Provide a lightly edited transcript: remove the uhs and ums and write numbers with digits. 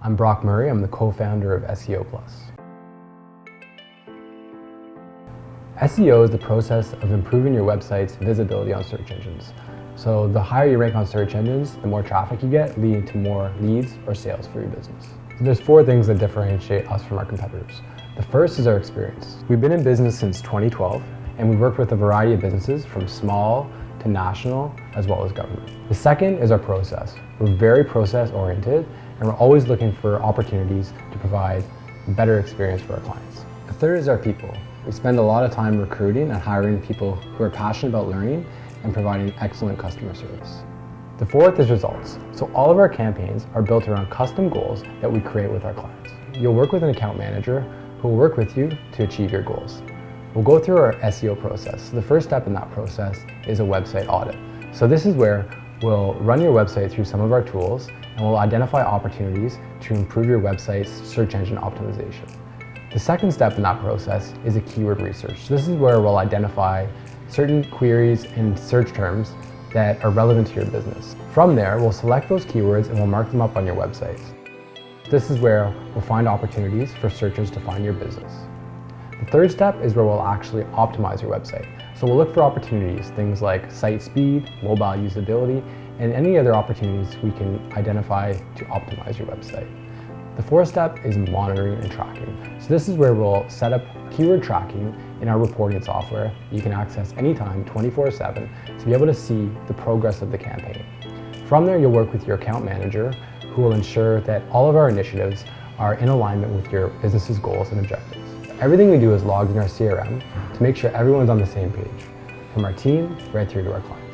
I'm Brock Murray. I'm the co-founder of seoplus. SEO is the process of improving your website's visibility on search engines. So the higher you rank on search engines, the more traffic you get, leading to more leads or sales for your business. So there's 4 things that differentiate us from our competitors. The first is our experience. We've been in business since 2012, and we've worked with a variety of businesses from small to national, as well as government. The second is our process. We're very process oriented, and we're always looking for opportunities to provide a better experience for our clients. The third is our people. We spend a lot of time recruiting and hiring people who are passionate about learning and providing excellent customer service. The fourth is results. So all of our campaigns are built around custom goals that we create with our clients. You'll work with an account manager who will work with you to achieve your goals. We'll go through our SEO process. So the first step in that process is a website audit. So this is where we'll run your website through some of our tools and we'll identify opportunities to improve your website's search engine optimization. The second step in that process is a keyword research. This is where we'll identify certain queries and search terms that are relevant to your business. From there, we'll select those keywords and we'll mark them up on your website. This is where we'll find opportunities for searchers to find your business. The third step is where we'll actually optimize your website. So we'll look for opportunities, things like site speed, mobile usability, and any other opportunities we can identify to optimize your website. The fourth step is monitoring and tracking. So this is where we'll set up keyword tracking in our reporting software you can access anytime, 24/7, to be able to see the progress of the campaign. From there, you'll work with your account manager who will ensure that all of our initiatives are in alignment with your business's goals and objectives. Everything we do is logged in our CRM to make sure everyone's on the same page, from our team right through to our clients.